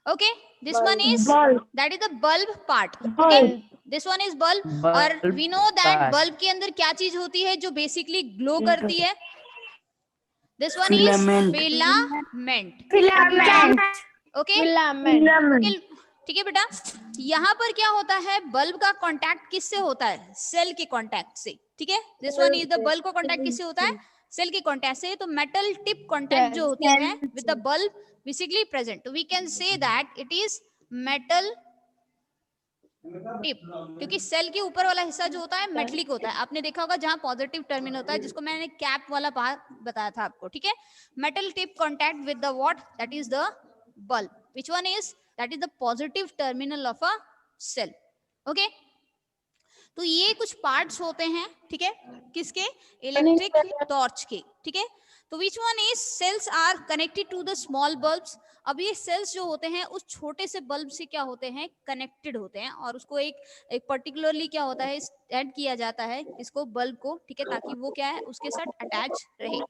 Okay, this one is Bulb. that is the bulb part. Okay, Bulb. this one is bulb. और Bulb we know that part. bulb के अंदर क्या चीज होती है जो basically glow करती है? This one Filament. is filament. Filament. Okay, Filament. okay, ठीक है बेटा. यहाँ पर क्या होता है? बल्ब का कांटेक्ट किससे होता है? सेल के कांटेक्ट से. ठीक है, this one is the bulb का कांटेक्ट किससे होता है? सेल के कांटेक्ट से. तो मेटल टिप कांटेक्ट जो होती है with the bulb basically present. तो we can say that it is metal tip, क्योंकि सेल के ऊपर वाला हिस्सा जो होता है मेटलिक होता है. आपने देखा होगा जहां पॉजिटिव टर्मिनल होता है, जिसको मैंने कैप वाला पार्ट बताया था आपको. ठीक है, metal tip contact with the what? That is the bulb. Which one is? That is the positive terminal of a cell. Okay, तो ये कुछ पार्ट्स होते हैं. ठीक है, किसके? इलेक्ट्रिक टॉर्च के. ठीक है, तो which one is? Cells are connected to the small bulbs. अब ये सेल्स जो होते हैं उस छोटे से बल्ब से क्या होते हैं? कनेक्टेड होते हैं, और उसको एक पर्टिकुलरली क्या होता है? ऐड किया जाता है इसको, बल्ब को. ठीक है, ताकि वो क्या है? उसके साथ अटैच रहे.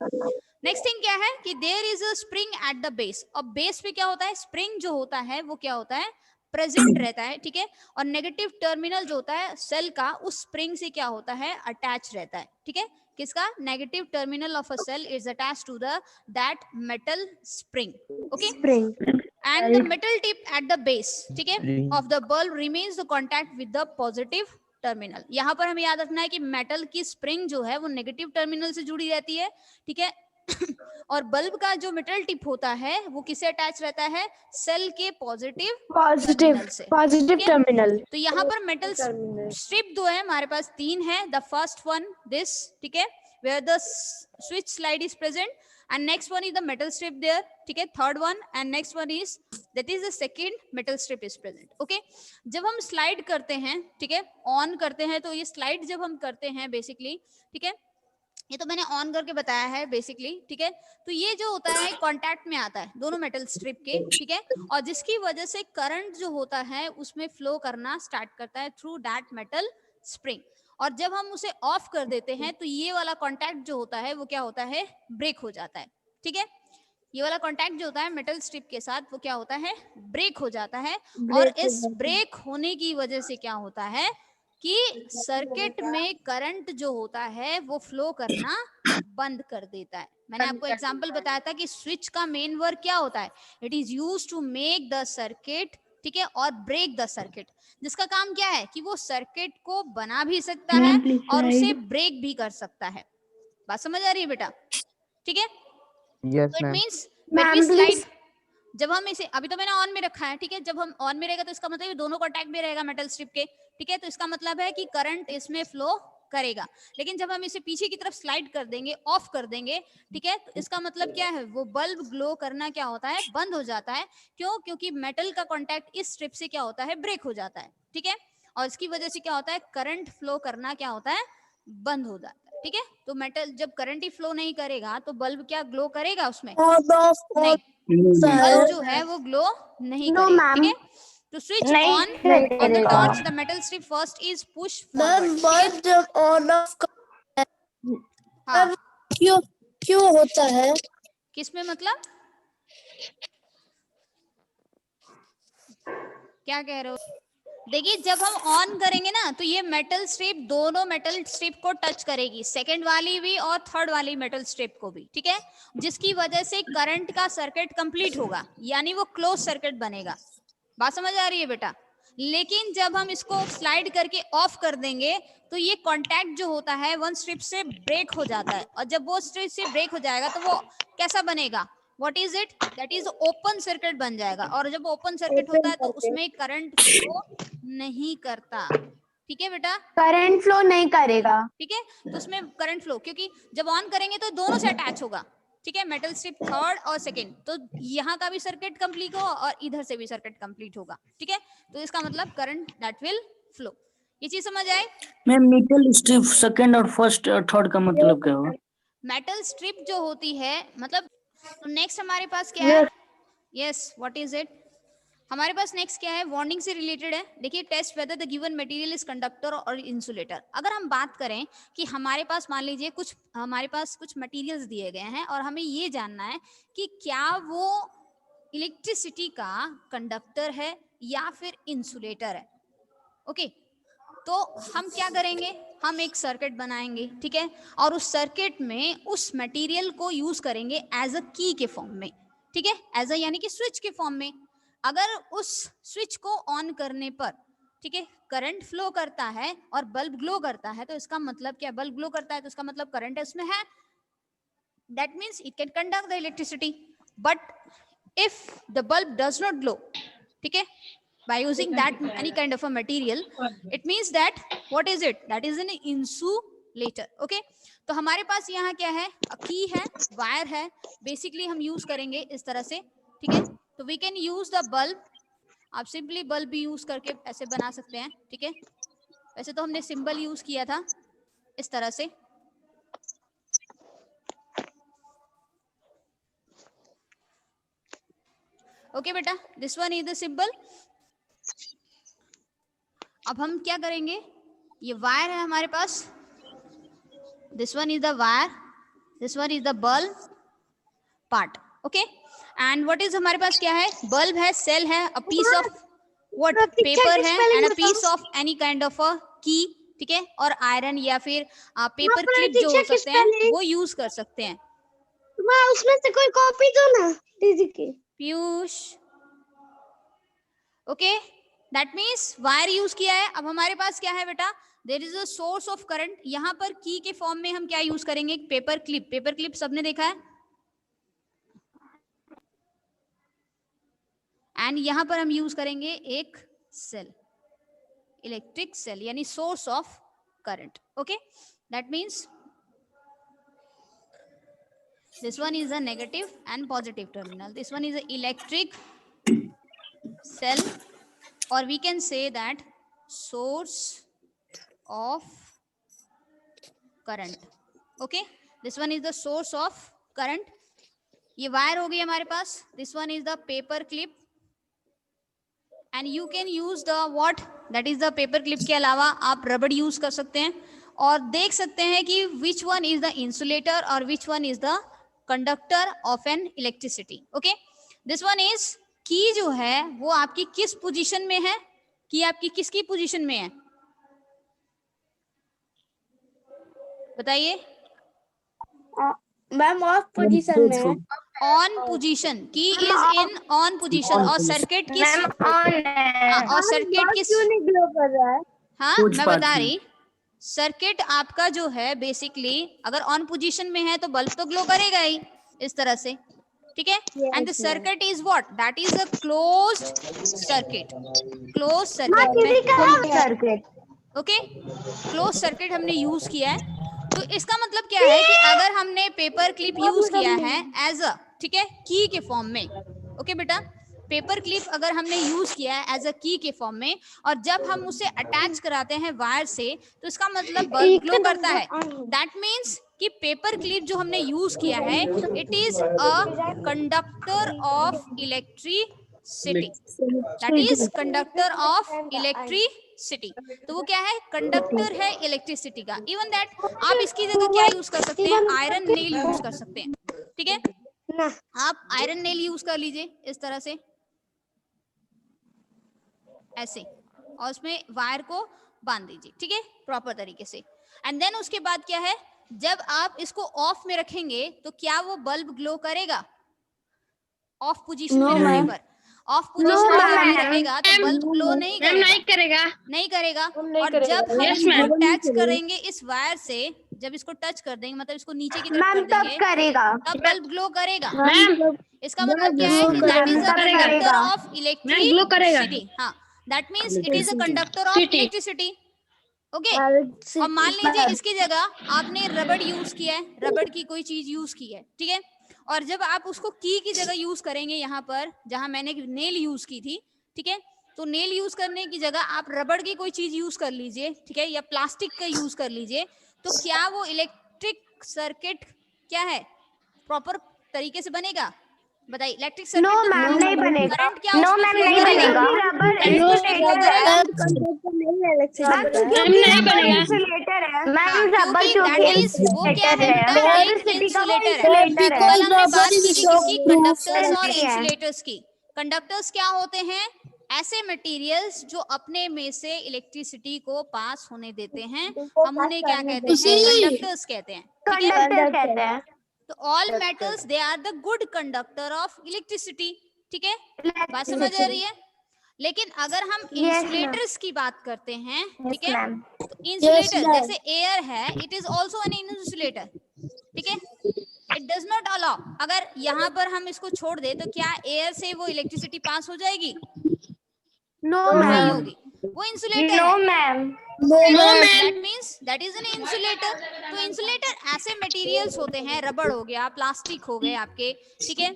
नेक्स्ट थिंग क्या है कि there is a spring at the base. अब बेस पे क्या होता है? स्प्रिंग जो होता है वो क्या होता है? प्रेजेंट रहता है. ठीक है, और नेगेटिव टर्मिनल जो होता है सेल का, उस स्प्रिंग से क्या होता है? अटैच रहता है. ठीक है, किसका? Negative terminal of a cell is attached to the that metal spring. Okay, Spring. and the metal tip at the base, ठीक है, of the bulb remains the contact with the positive terminal. यहां पर हमें याद रखना है कि metal की स्प्रिंग जो है वो नेगेटिव टर्मिनल से जुड़ी रहती है. ठीक है, और बल्ब का जो मेटल टिप होता है वो किससे अटैच रहता है? सेल के पॉजिटिव टर्मिनल से. Positive terminal. तो यहाँ पर मेटल स्ट्रिप दो है हमारे पास, 3 है. The first one this. ठीक है, where the switch slide is present, and next one is the metal strip there. ठीक है, third one, and next one is that is the second metal strip is present. okay, जब हम slide करते हैं, ठीक है, ऑन करते हैं, तो ये स्लाइड जब हम करते हैं बेसिकली, ठीक है, ये तो मैंने ऑन करके बताया है बेसिकली. ठीक है, तो ये जो होता है कांटेक्ट में आता है दोनों मेटल स्ट्रिप के. ठीक है, और जिसकी वजह से करंट जो होता है उसमें फ्लो करना स्टार्ट करता है थ्रू दैट मेटल स्प्रिंग. और जब हम उसे ऑफ कर देते हैं तो ये वाला कांटेक्ट जो होता है वो क्या होता है? ब्रेक हो जाता है. ठीक है, ये वाला कांटेक्ट जो होता है मेटल स्ट्रिप के साथ वो क्या होता है? ब्रेक हो जाता है. और इस ब्रेक होने की वजह से क्या होता है कि सर्किट में करंट जो होता है वो फ्लो करना बंद कर देता है. मैंने आपको एग्जांपल बताया था कि स्विच का मेन वर्क क्या होता है? It is used to make the circuit. ठीक है, और ब्रेक द सर्किट. जिसका काम क्या है कि वो सर्किट को बना भी सकता है और उसे ब्रेक भी कर सकता है. बात समझ आ रही है बेटा? ठीक है, Yes, तो it ma'am. Means when we slide, जब हम इसे, अभी तो मैंने ऑन में रखा है. ठीक है, जब हम ऑन में रहेगा तो इसका मतलब ये दोनों कांटेक्ट में रहेगा मेटल स्ट्रिप के. ठीक है, तो इसका मतलब है कि करंट इसमें फ्लो करेगा. लेकिन जब हम इसे पीछे की तरफ स्लाइड कर देंगे, ऑफ कर देंगे, ठीक है, तो इसका मतलब क्या है? वो बल्ब ग्लो करना क्या होता है? बंद हो जाता है. क्यों? क्योंकि मेटल का कांटेक्ट इस स्ट्रिप से क्या होता है? ब्रेक हो जाता है. ठीक है, और इसकी वजह से क्या होता है? करंट फ्लो करना क्या होता है? बंद हो जाता है. ठीक है, तो मेटल जब करंट ही फ्लो नहीं करेगा तो बल्ब क्या ग्लो करेगा उसमें? नहीं, बल्ब जो है वो ग्लो नहीं No, करेगा. ma'am. ठीक है, तो स्विच नहीं ऑन ऑन द करेगा. Torch, the metal strip first is push forward. Bulb जब ऑन ऑफ हाँ, क्यों क्यों होता है? किसमें मतलब क्या कह रहे हो? देखिए, जब हम ऑन करेंगे ना तो ये मेटल स्ट्रिप दोनों मेटल स्ट्रिप को टच करेगी, सेकंड वाली भी और थर्ड वाली मेटल स्ट्रिप को भी. ठीक है, जिसकी वजह से करंट का सर्किट कंप्लीट होगा, यानी वो क्लोज सर्किट बनेगा. बात समझ आ रही है बेटा? लेकिन जब हम इसको स्लाइड करके ऑफ कर देंगे तो ये कांटेक्ट जो होता है वन स्ट्रिप से ब्रेक हो जाता है. और जब वो स्ट्रिप से ब्रेक हो जाएगा तो वो कैसा बनेगा? What is it? That is open circuit बन जाएगा. और जब ओपन सर्किट होता है तो उसमें करंट फ्लो नहीं करता. ठीक है बेटा, करंट फ्लो नहीं करेगा. ठीक है, तो उसमें करंट फ्लो, क्योंकि जब ऑन करेंगे तो दोनों से अटैच होगा. ठीक है, मेटल स्ट्रिप थर्ड और सेकंड, तो यहाँ का भी सर्किट कंप्लीट होगा और इधर से भी सर्किट कंप्लीट होगा. ठीक है, तो इसका मतलब करंट दैट विल फ्लो. ये चीज समझ आए? मैम मेटल स्ट्रिप सेकंड और फर्स्ट और थर्ड का मतलब क्या हुआ? मेटल स्ट्रिप जो होती है मतलब, तो नेक्स्ट हमारे पास क्या है? Yes, what is it? हमारे पास नेक्स्ट क्या है? वार्निंग से रिलेटेड है. देखिए, test whether the given material is conductor और इंसुलेटर. अगर हम बात करें कि हमारे पास मान लीजिए हमारे पास कुछ मटेरियल्स दिए गए हैं और हमें ये जानना है कि क्या वो इलेक्ट्रिसिटी का कंडक्टर है या फिर इंसुलेटर है। ओके, तो हम क्या करेंगे, हम एक सर्किट बनाएंगे, ठीक है, और उस सर्किट में उस मटेरियल को यूज करेंगे एज अ की के फॉर्म में, ठीक है, एज अ यानी कि स्विच के फॉर्म में। अगर उस स्विच को ऑन करने पर, ठीक है, करंट फ्लो करता है और बल्ब ग्लो करता है, तो इसका मतलब क्या, बल्ब ग्लो करता है तो इसका मतलब करंट इसमें है, that means it can conduct the electricity. But if the bulb does not glow, ठीक है, by using that any kind of a material, it means that what is it, that is an insulator. Okay, तो हमारे पास यहाँ क्या है, की है, wire है, बेसिकली हम यूज करेंगे इस तरह से, ठीक है, तो we can use the bulb, आप सिंपली बल्ब भी यूज करके ऐसे बना सकते हैं, ठीक है, वैसे तो हमने सिंबल यूज किया था इस तरह से। ओके बेटा, this one is the symbol. अब हम क्या करेंगे, ये वायर है हमारे पास, this one is the wire, this one is the bulb part. Okay, and what is हमारे पास क्या है, बल्ब है, सेल है, a piece of what, paper है, and a piece of any kind of a key, ठीक है, और आयरन या फिर पेपर क्लिप जो हो सकते हैं वो यूज कर सकते हैं। उसमें से कोई कॉपी दो ना दीदी की। Piyush, okay, that means wire use किया है। अब हमारे पास क्या है बेटा, there is a source of current, यहाँ पर की के फॉर्म में हम क्या यूज करेंगे, पेपर क्लिप, पेपर क्लिप सबने देखा है, एंड यहाँ पर हम यूज करेंगे एक सेल, इलेक्ट्रिक सेल, यानी source of current. Okay, that means this one is a negative and positive terminal, this one is a electric cell, or we can say that source of current. Okay, this one is the source of current. ये wire हो गई हमारे पास, this one is the paper clip, and you can use the what, that is the paper clip के अलावा आप रबड़ use कर सकते हैं, और देख सकते हैं कि which one is the insulator और which one is the conductor of N electricity. Okay, this one is की, जो है वो आपकी किस पोजीशन में है, की आपकी किसकी पोजीशन में है, बताइए। मैम ऑफ पोजीशन में है। ऑन पोजीशन, की इज इन ऑन पोजीशन, और सर्किट किस, ऑन है। और सर्किट किस, क्यों नहीं ग्लो कर रहा है? हाँ मैं बता रही, सर्किट आपका जो है बेसिकली अगर ऑन पोजीशन में है तो बल्ब तो ग्लो करेगा ही इस तरह से, ठीक है, and the circuit is what, that is a closed circuit, close circuit. Okay, close circuit हमने यूज किया है, तो इसका मतलब क्या है कि अगर हमने पेपर क्लिप यूज किया है एज अ, ठीक है, की के फॉर्म में, ओके बेटा, पेपर क्लिप अगर हमने यूज किया है एज अ की के फॉर्म में, और जब हम उसे अटैच कराते हैं वायर से, तो इसका मतलब बल्ब ग्लो करता है, दैट मीन्स कि पेपर क्लिप जो हमने यूज किया है, it is a conductor of electricity, that is conductor of electricity. तो वो क्या है, कंडक्टर है इलेक्ट्रिसिटी का। इवन दैट आप इसकी जगह क्या यूज कर सकते हैं, आयरन नेल यूज कर सकते हैं, ठीक है, आप आयरन नेल यूज कर लीजिए इस तरह से, ऐसे, और उसमें वायर को बांध दीजिए, ठीक है, प्रॉपर तरीके से। एंड देन उसके बाद क्या है, जब आप इसको ऑफ में रखेंगे तो क्या वो बल्ब ग्लो करेगा, ऑफ पोजीशन में रखने पर, ऑफ पोजीशन में जब ये रहेगा तो बल्ब ग्लो नहीं करेगा, नहीं करेगा। और जब हम इसको टच करेंगे इस वायर से, जब इसको टच कर देंगे, मतलब इसको नीचे की तरफ कर देंगे, तब बल्ब ग्लो करेगा। इसका मतलब क्या है कि that is a conductor of electricity, हाँ, that means it is a conductor of electricity. Okay, और मान लीजिए इसकी जगह आपने रबड़ यूज किया है, रबड़ की कोई चीज यूज की है, ठीक है, और जब आप उसको की जगह यूज करेंगे, यहाँ पर जहां मैंने नेल यूज की थी, ठीक है, तो नेल यूज करने की जगह आप रबड़ की कोई चीज यूज कर लीजिए, ठीक है, या प्लास्टिक का यूज कर लीजिए, तो क्या वो इलेक्ट्रिक सर्किट क्या है, प्रॉपर तरीके से बनेगा, बताइए। इलेक्ट्रिक सर्किट नहीं बनेगा, करंट क्या उसमें फ्लो करेगा, नहीं बनेगा इंसुलेटर है मैम, रबर क्योंकि वो क्या है बेटा, एक इंसुलेटर है। कल हमने बात की थी किसकी, कंडक्टर्स और इंसुलेटर्स की। कंडक्टर्स क्या होते हैं, ऐसे मटेरियल्स जो अपने में से इलेक्ट्रिसिटी को पास होने देते हैं, हम उन्हें क्या कहते हैं, कंडक्टर्स कहते हैं। ठीक है, कंडक्टर कहते हैं। तो all metals they are the good conductor of electricity. ठीक है, बात समझ आ रही है। लेकिन अगर हम इंसुलेटर्स की बात करते हैं, ठीक है, तो इंसुलेटर जैसे एयर है, it is also an insulator. ठीक है, इट डज नॉट अलाउ, अगर यहाँ पर हम इसको छोड़ दे तो क्या एयर से वो इलेक्ट्रिसिटी पास हो जाएगी? नो नहीं होगी, वो इंसुलेटर नो है। Ma'am, That means that is an insulator। तो इंसुलेटर ऐसे मटेरियल्स होते हैं, रबड़ हो गया, प्लास्टिक हो गए आपके, ठीक है,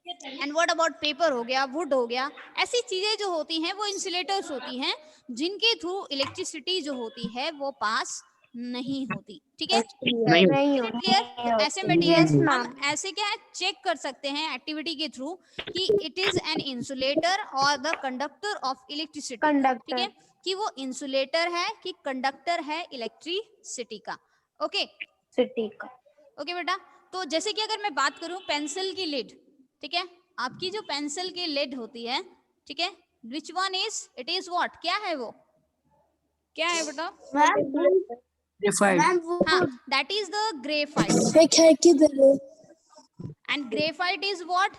एंड व्हाट अबाउट पेपर हो गया, वुड हो गया, ऐसी चीजें जो होती हैं वो इंसुलेटर्स होती हैं, जिनके थ्रू इलेक्ट्रिसिटी जो होती है वो पास नहीं होती। ठीक है, नहीं क्लियर। तो ऐसे मटेरियल्स हम ऐसे क्या है चेक कर सकते हैं एक्टिविटी के थ्रू कि इट इज एन इंसुलेटर और द कंडक्टर ऑफ इलेक्ट्रिसिटी। ठीक है, कि वो इंसुलेटर है कि कंडक्टर है इलेक्ट्रिसिटी का। ओके सिटी का। ओके बेटा, तो जैसे कि अगर मैं बात करूं पेंसिल की लिड, ठीक है, आपकी जो पेंसिल की लिड होती है, ठीक है, विच one is, it is what, क्या है वो, क्या है बेटा? Graphite. हाँ, that is the graphite. And graphite is what,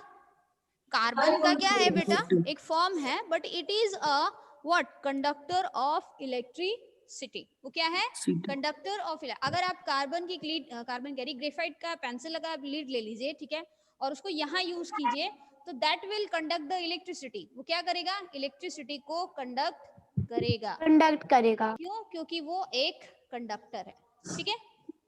carbon का क्या है बेटा, एक फॉर्म है, but it is a what, conductor of electricity. वो क्या है, कंडक्टर ऑफ। अगर आप कार्बन की लीड, कार्बन कह रही, ग्रेफाइट का पेंसिल लगा आप लीड ले लीजिए, ठीक है, और उसको यहाँ यूज कीजिए, तो that will conduct the electricity. वो क्या करेगा, इलेक्ट्रिसिटी को कंडक्ट करेगा। क्यों, क्योंकि वो एक कंडक्टर है। ठीक है,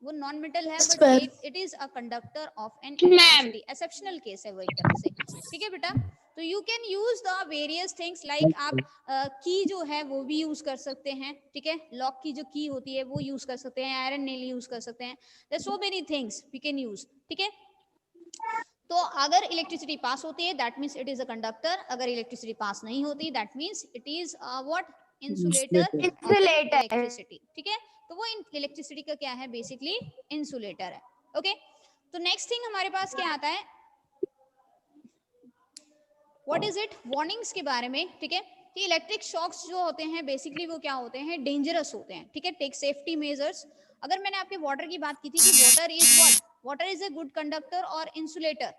वो नॉन मेटल है, but it is a conductor of N electricity. Exceptional case है वो एक तरह से। ठीक है बेटा, तो you can use the various things like आप की जो है वो भी यूज कर सकते हैं। ठीक है, लॉक की जो की होती है वो यूज कर सकते हैं, आयरन नेल यूज कर सकते हैं, there so many things we can use. ठीक है, तो अगर इलेक्ट्रिसिटी पास होती है that means it is a conductor, अगर इलेक्ट्रिसिटी पास नहीं होती that means it is what, insulator of electricity. ठीक है, तो वो इलेक्ट्रिसिटी का क्या है, बेसिकली इंसुलेटर है। ओके, तो नेक्स्ट थिंग हमारे पास क्या आता है, व्हाट इज इट, वार्निंग्स के बारे में। ठीक है, कि इलेक्ट्रिक शॉक्स जो होते हैं बेसिकली वो क्या होते हैं, डेंजरस होते हैं। ठीक है, टेक सेफ्टी मेजर्स। अगर मैंने आपके वाटर की बात की थी कि water is what, water is a good conductor और insulator.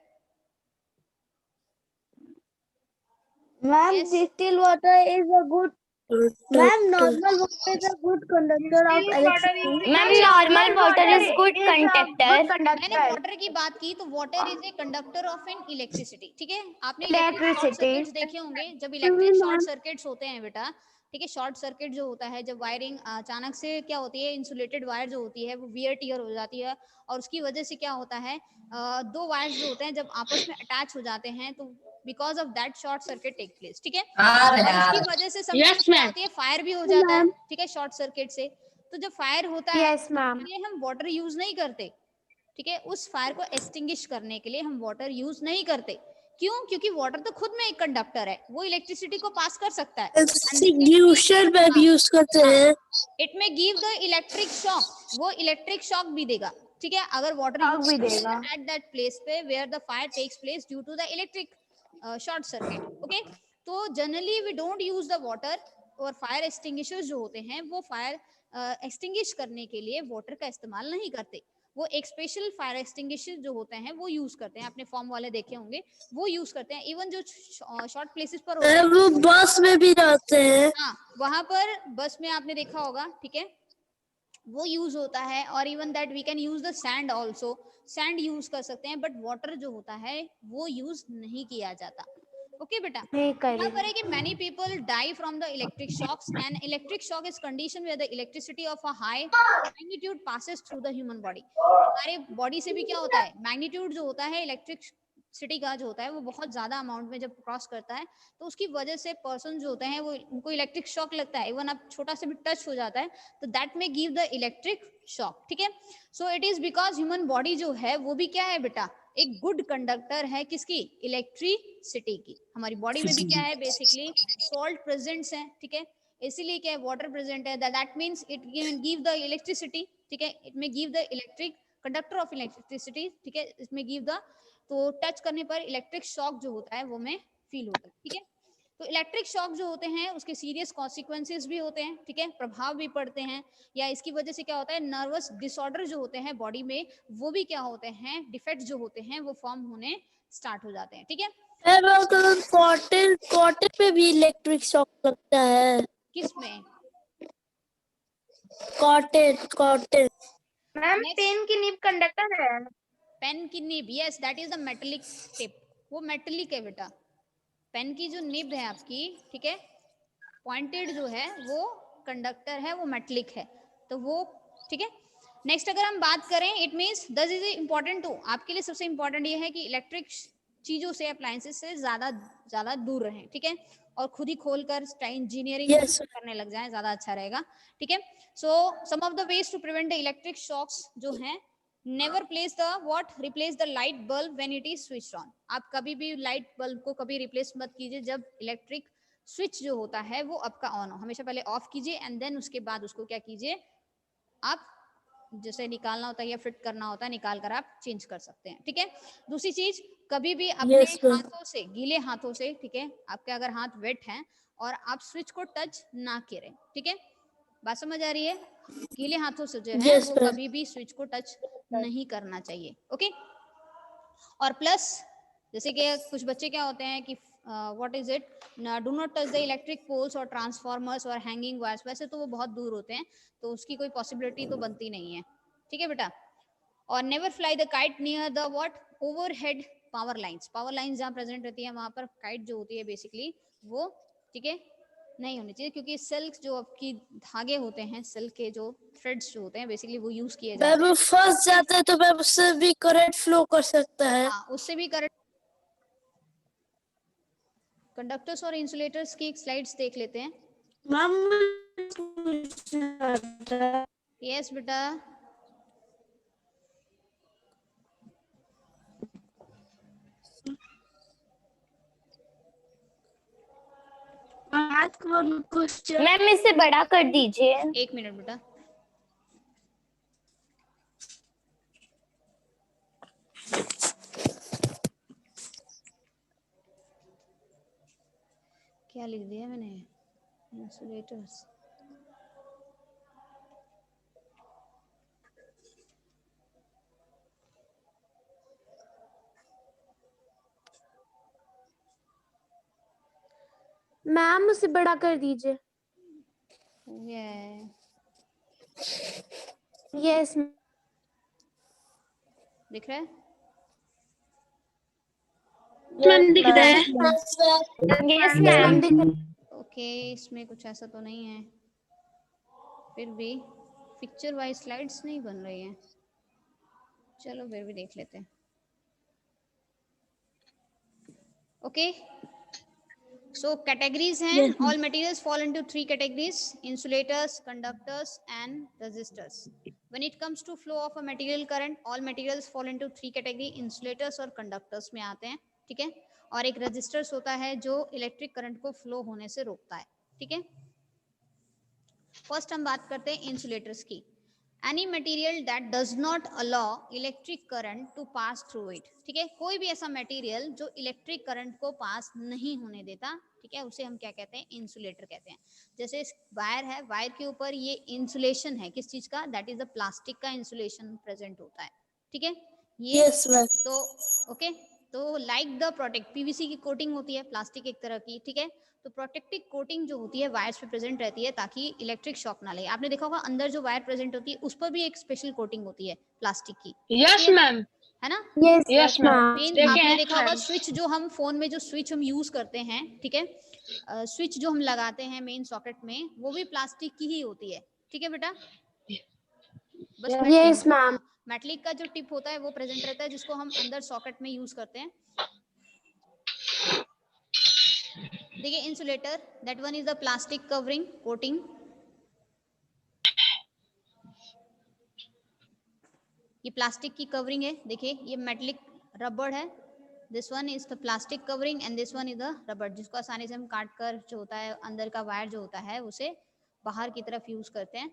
Ma'am Yes. distilled water is a good, ma'am, normal water is a good conductor of electricity. Ma'am, normal water is good conductor. मैंने water की बात की तो water is a conductor of N electricity. ठीक है, आपने electric short circuits देखे होंगे, जब इलेक्ट्रिक शॉर्ट सर्किट्स होते हैं बेटा, ठीक है, शॉर्ट सर्किट जो होता है जब वायरिंग अचानक से क्या होती है, इंसुलेटेड वायर जो होती है वो वियर टियर हो जाती है, और उसकी वजह से क्या होता है, दो वायर्स जो होते हैं जब आपस में अटैच हो जाते हैं तो because of that short circuit take place. ठीक है, और उसकी वजह से समटाइम्स क्या होती है, फायर भी हो जाता है। ठीक है, शॉर्ट सर्किट से। तो जब फायर होता है Yes, ma'am. इसलिए हम वाटर यूज नहीं करते। ठीक है, उस फायर को एक्सटिंग्विश करने के लिए हम वाटर यूज नहीं करते। क्यों, क्योंकि वाटर तो खुद में एक कंडक्टर है, वो इलेक्ट्रिसिटी को पास कर सकता है। एक्सटिंग्विशर में भी यूज करते हैं। इट में गिव द इलेक्ट्रिक शॉक, वो इलेक्ट्रिक शॉक भी देगा। ठीक है, अगर वाटर Shock भी देगा। एट दैट प्लेस पे where the fire takes place due to the electric short circuit. Okay, तो generally we don't use the water, और फायर एक्सटिंग्विशर्स जो होते हैं वो फायर एक्सटिंग्विश करने के लिए वाटर का इस्तेमाल नहीं करते। वो एक स्पेशल फायर एक्सटिंग्विशर जो होते हैं वो यूज करते हैं, आपने फॉर्म वाले देखे होंगे, वो यूज करते हैं। इवन जो शॉर्ट प्लेसेस पर होते हैं वो बस में भी रहते हैं। हाँ, वहां पर बस में आपने देखा होगा। ठीक है, वो यूज होता है, और even that we can use the sand also, sand use कर सकते हैं, बट वाटर जो होता है वो यूज नहीं किया जाता। ओके बेटा, यहाँ पर है कि many people die from the electric shocks, and electric shock is condition where the electricity of a high magnitude passes through the human body। हमारे बॉडी से भी क्या होता है, मैग्नीट्यूड जो होता है इलेक्ट्रिक सिटी का जो होता है वो बहुत ज्यादा अमाउंट में जब क्रॉस करता है तो उसकी वजह से पर्सन जो होते हैं वो उनको इलेक्ट्रिक शॉक लगता है। इवन आप छोटा से भी टच हो जाता है तो दैट में गिव द इलेक्ट्रिक शॉक। ठीक है, so it is because human body जो है वो भी क्या है बेटा, एक गुड कंडक्टर है, किसकी, इलेक्ट्रिसिटी की। हमारी बॉडी में भी क्या है, बेसिकली सॉल्ट प्रेजेंट्स है। ठीक है, इसीलिए क्या है, वाटर प्रेजेंट है, that means it can give the electricity, ठीक है, इट में give the electric conductor of electricity, ठीक है, इसमें गिव द, तो टच करने पर इलेक्ट्रिक शॉक जो होता है वो में फील होता है, ठीक है। तो इलेक्ट्रिक शॉक जो होते हैं उसके सीरियस कॉन्सिक्वेंसेस भी होते हैं, ठीक है, प्रभाव भी पड़ते हैं, या इसकी वजह से क्या होता है, नर्वस डिसऑर्डर जो होते हैं बॉडी में वो भी क्या होते हैं, डिफेक्ट जो होते हैं वो फॉर्म होने स्टार्ट हो जाते हैं, ठीक है। मैम कॉटन कॉटन पे भी इलेक्ट्रिक शॉक लगता है। किस में? Cotton cotton. मैम पेन की नीब कंडक्टर है। पेन की nib, yes that is the metallic tip, वो मेटेलिक है बेटा। पेन की जो निब है आपकी, ठीक है, पॉइंटेड जो है वो कंडक्टर है, वो मेटेलिक है, तो वो, ठीक है। नेक्स्ट अगर हम बात करें, it means this is important too, आपके लिए सबसे इंपॉर्टेंट ये है कि इलेक्ट्रिक चीजों से, अप्लायंसेस से ज्यादा दूर रहें, ठीक है, और खुद ही खोलकर इंजीनियरिंग Yes, sir. करने लग जाएं, ज्यादा अच्छा रहेगा, ठीक है। So some of the ways to prevent the electric shocks जो हैं, never place the what, replace the light bulb when it is switched on. आप कभी भी लाइट बल्ब को कभी रिप्लेस मत कीजिए जब इलेक्ट्रिक स्विच जो होता है वो आपका ऑन हो, हमेशा पहले ऑफ कीजिए एंड देन उसके बाद उसको क्या कीजिए, आप जैसे निकालना होता है या फिट करना होता है, निकाल कर आप चेंज कर सकते हैं, ठीक है। दूसरी चीज, कभी भी अपने Yes, ma'am. हाथों से, गीले हाथों से, ठीक है, आपके अगर हाथ वेट हैं और आप स्विच को टच ना करें, ठीक है, बात समझ आ रही है, गीले हाथों से जो है Yes, वो ma'am. कभी भी स्विच को टच नहीं करना चाहिए, ओके। और प्लस जैसे कि कुछ बच्चे क्या होते हैं कि what is it, do not touch the electric poles और ट्रांसफार्मर्स और हैंगिंग वायर्स, वैसे तो वो बहुत दूर होते हैं तो उसकी कोई पॉसिबिलिटी तो बनती नहीं है, ठीक है बेटा। और never fly the kite near the what, overhead power lines जहाँ प्रेजेंट रहती है वहां पर काइट जो होती है बेसिकली वो, ठीक है, नहीं होनी चाहिए, क्योंकि सिल्क जो आपकी धागे होते हैं, सिल्क के जो थ्रेड्स जो होते हैं बेसिकली वो यूज किए जाते मैम हैं, वो फंस जाता है तो मैम उससे भी करंट फ्लो कर सकता है। हाँ उससे भी करंट। कंडक्टर्स और इंसुलेटर्स की स्लाइड्स देख लेते हैं। मैम यस बेटा, क्वेश्चन। मैम इसे बड़ा कर दीजिए। एक मिनट बेटा, क्या लिख दिया मैंने, इंसुलेटर्स, मैम उसे बड़ा कर दीजिए। ये यस दिख रहा है, मैम दिख रहा है। Yes ma'am ma'am. दिख रहा ओके, इसमें कुछ ऐसा तो नहीं है, फिर भी पिक्चर वाइज स्लाइड्स नहीं बन रही हैं, चलो फिर भी देख लेते हैं, ओके। So categories हैं, Yes, all materials fall into three categories: insulators, conductors and resistors. When it comes to flow of a material current, all materials fall into three category: insulators और conductors में आते हैं, ठीक है, और एक resistors होता है जो इलेक्ट्रिक करंट को फ्लो होने से रोकता है, ठीक है। फर्स्ट हम बात करते हैं इंसुलेटर्स की। Any material that does not allow electric current to pass through it, ठीक है, कोई भी ऐसा मटेरियल जो इलेक्ट्रिक करंट को पास नहीं होने देता, ठीक है, उसे हम क्या कहते हैं, इंसुलेटर कहते हैं। जैसे वायर है, वायर के ऊपर ये इंसुलेशन है किस चीज का, दैट इज द प्लास्टिक का इंसुलेशन प्रेजेंट होता है, ठीक है, ये यस मैम। तो ओके। तो लाइक द प्रोटेक्ट, पीवीसी की कोटिंग होती है, प्लास्टिक एक तरह की, ठीक है, तो प्रोटेक्टिव कोटिंग जो होती है वायर्स पे प्रेजेंट रहती है ताकि इलेक्ट्रिक शॉक ना लगे। आपने देखा होगा अंदर जो वायर प्रेजेंट होती है उस पर भी एक स्पेशल कोटिंग होती है प्लास्टिक की, यस मैम। है ना। Yes ma'am. मीन आपने देखा होगा स्विच जो हम फोन में जो स्विच हम यूज करते हैं, ठीक है, स्विच जो हम लगाते हैं मेन सॉकेट में वो भी प्लास्टिक की ही होती है, ठीक है बेटा। बस यस मैम। मेटलिक का जो टिप होता है वो प्रेजेंट रहता है जिसको हम अंदर सॉकेट में यूज करते हैं। देखिए insulator, that one is the plastic covering coating, ये प्लास्टिक की कवरिंग है, देखिए ये मेटलिक रबड़ है, this one is the plastic covering and this one is the rubber, जिसको आसानी से हम काट कर जो होता है अंदर का वायर जो होता है उसे बाहर की तरफ यूज करते हैं।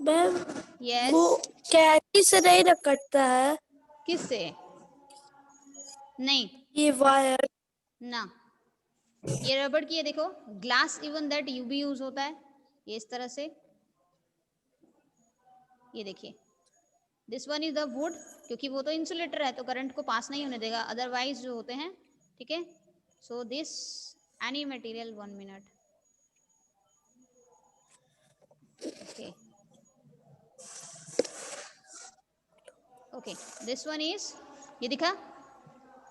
मैम यस वो कैंची से नहीं ना कटता है किससे? नहीं ये वायर? ना, ये रबड़ की है, देखो ग्लास इवन दैट यूबी यूज होता है ये इस तरह से, ये देखिए this one is the wood, क्योंकि वो तो इंसुलेटर है तो करंट को पास नहीं होने देगा, अदरवाइज जो होते हैं, ठीक है। So this any material 1 minute, okay okay this one is, ये दिखा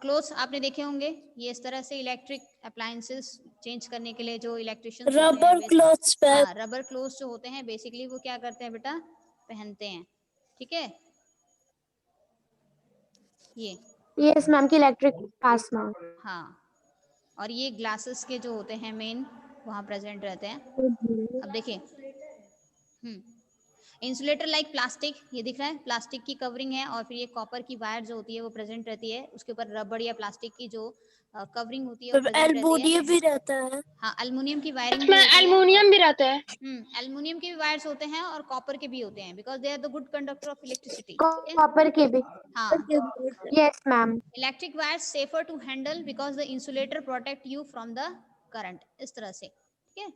क्लोथ्स आपने देखे होंगे, ये इस तरह से इलेक्ट्रिक अप्लायंसेस चेंज करने के लिए जो इलेक्ट्रिशियंस होते रबर हैं, क्लॉथ्स पे हाँ रबर क्लोथ्स जो होते हैं बेसिकली वो क्या करते हैं बेटा, पहनते हैं, ठीक है। ये यस मैम की इलेक्ट्रिक पास में। हाँ, और ये ग्लासेस के जो होते हैं मेन वहाँ प्रेजेंट रहते हैं। अब देखिए इंसुलेटर लाइक प्लास्टिक, ये दिख रहा है प्लास्टिक की कवरिंग है, और फिर ये कॉपर की वायर जो होती है वो प्रेजेंट रहती है, उसके ऊपर रबड़ या प्लास्टिक की जो कवरिंग होती है वो प्रेजेंट रहती है। एल्युमिनियम भी रहता है। हाँ एल्युमिनियम की वायरिंग भी होती है, एल्युमिनियम भी रहता है। एल्युमिनियम के भी वायर्स होते हैं और कॉपर के भी होते हैं, because they are the good conductor of electricity. Copper के भी। हाँ yes ma'am. Electric wires safer to handle because the insulator protect you from the current, इस तरह से, ठीक है।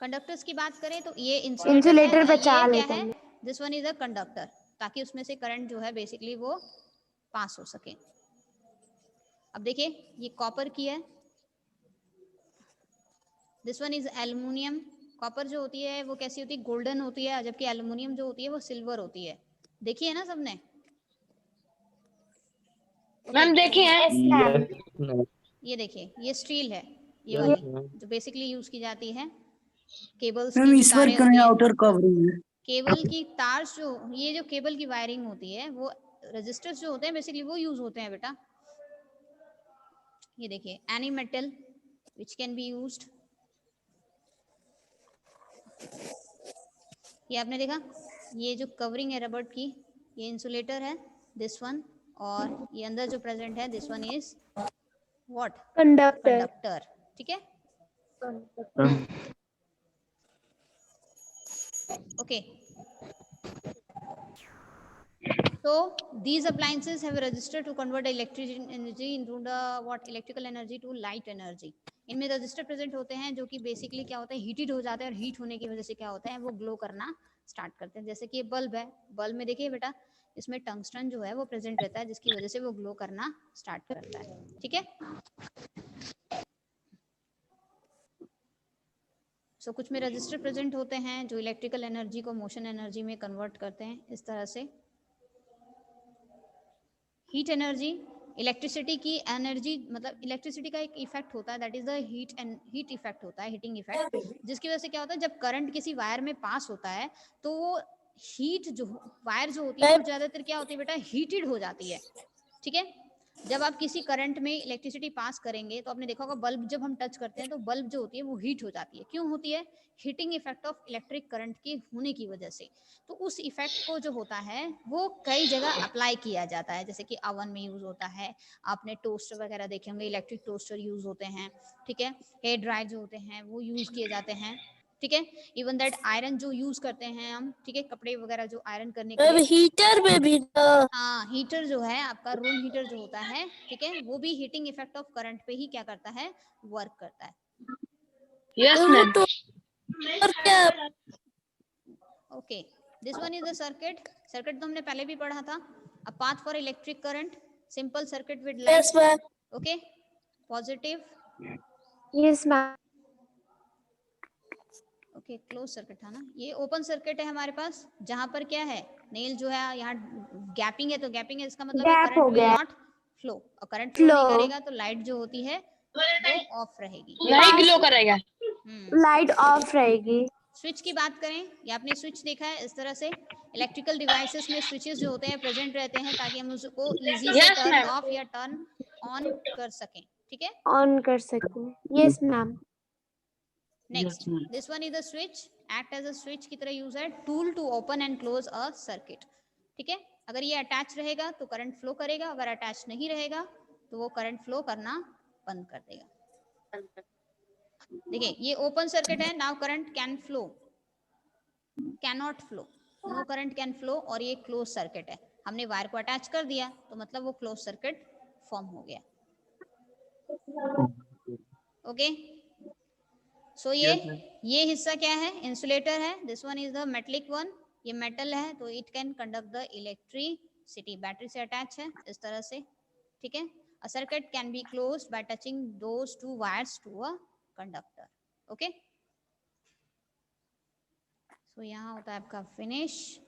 कंडक्टर्स की बात करें तो ये इंसुलेटर है, बचा ये क्या लेता है, है। This one is a conductor, ताकि उसमें से करंट जो है बेसिकली वो पास हो सके। अब देखिए ये कॉपर की है, this one is aluminium. Copper जो होती है वो कैसी होती है, गोल्डन होती है, जबकि एल्युमिनियम जो होती है वो सिल्वर होती है, देखिए ना सबने। मैम देखिए हैं। ये देखिए ये स्टील है, ये वाली जो बेसिकली यूज की जाती है केबल्स मैम की जो इस पर तारें क्यों होती नहीं है, आउटर कवरिंग है? केबल की तार जो, ये जो केबल की वायरिंग होती है वो रेजिस्टर्स जो होते हैं बेसिकली वो यूज होते हैं बेटा। ये देखिए any metal which can be used, ये आपने देखा, ये जो कवरिंग है रबर की ये इंसुलेटर है दिस वन, और ये अंदर जो प्रेजेंट है this one is what, conductor. Conductor, ठीक है okay. So these appliances have a resistor to convert the electric energy into the what electrical energy to light energy। इनमें रजिस्टर प्रेजेंट होते हैं जो कि बेसिकली क्या होता है, हीटेड हो जाते हैं, और हीट होने की वजह से क्या होता है वो ग्लो करना स्टार्ट करते हैं। जैसे कि ये बल्ब है, बल्ब में देखिए बेटा इसमें टंगस्टन जो है वो प्रेजेंट रहता है, जिसकी वजह से वो ग्लो करना स्टार्ट करता है, ठीक है। सो कुछ में रजिस्टर प्रेजेंट होते हैं जो इलेक्ट्रिकल एनर्जी को मोशन एनर्जी में कन्वर्ट करते हैं इस तरह से। हीट एनर्जी, इलेक्ट्रिसिटी की एनर्जी, मतलब इलेक्ट्रिसिटी का एक इफेक्ट होता है that is the heat effect होता है, हीटिंग इफेक्ट, जिसकी वजह से क्या होता है जब करंट किसी वायर में पास होता है तो वो हीट जो वायर जो होती है वो ज्यादातर क्या होती है बेटा, हीटेड हो जाती है, ठीक है। जब आप किसी करंट में इलेक्ट्रिसिटी पास करेंगे तो आपने देखा होगा बल्ब जब हम टच करते हैं तो बल्ब जो होती है वो हीट हो जाती है, क्यों होती है, heating effect of electric current के होने की वजह से। तो उस इफेक्ट को जो होता है वो कई जगह अप्लाई किया जाता है, जैसे कि अवन में यूज होता है, आपने टोस्टर वगैरह देखे होंगे, इलेक्ट्रिक टोस्टर यूज होते हैं, ठीक है, हेयर ड्रायर जो होते हैं वो यूज किए जाते हैं, ठीक है। इवन दैट आयरन जो यूज करते हैं हम, ठीक है, कपड़े वगैरह जो आयरन करने के लिए, हीटर में भी ना। हाँ हीटर जो है आपका रूम हीटर जो होता है, ठीक है, वो भी हीटिंग इफेक्ट ऑफ करंट पे ही क्या करता है, वर्क करता है। यस वो मैम। तो और क्या okay this one is the circuit, circuit तो हमने पहले भी पढ़ा था, a path for electric current, simple circuit with light, yes ma'am. Okay positive, yes ma'am. Okay close circuit था ना, ये ओपन सर्किट है हमारे पास, जहां पर क्या है नेल जो है यहाँ गैपिंग है, तो गैपिंग है इसका मतलब है गैप हो करंट विल गया। नॉट फ्लो, और करंट फ्लो नहीं करेगा तो लाइट जो होती है वो ऑफ रहेगी। नहीं ग्लो करेगा। लाइट ऑफ रहेगी। स्विच की बात करें, या आपने स्विच देखा है इस तरह से, इलेक्ट्रिकल डिवाइसेस में स्विचेस जो होते हैं प्रेजेंट रहते हैं ताकि हम उसको इजी से Yes, टर्न ma'am. ऑफ या टर्न ऑन कर सकें, ठीक है। ऑन कर सकते हैं। Yes ma'am. Next Yes, ma'am. This one is the switch, act as a switch की तरह यूज है, tool to open and close a circuit. ठीक है, अगर ये अटैच रहेगा तो करंट फ्लो करेगा, अगर अटैच नहीं रहेगा तो वो करंट फ्लो करना बंद कर देगा। देखिए ये ओपन सर्किट है, now current can flow, can not flow, no current can flow, और ये क्लोज सर्किट है, हमने वायर को अटैच कर दिया तो मतलब वो क्लोज सर्किट फॉर्म हो गया। ओके सो ये हिस्सा क्या है, इंसुलेटर है, this one is the metallic one, ये मेटल है तो it can conduct the electricity, battery से अटैच है इस तरह से। ठीक है, a circuit can be closed by touching those two wires to a conductor. Okay so यहाँ होता है आपका फिनिश।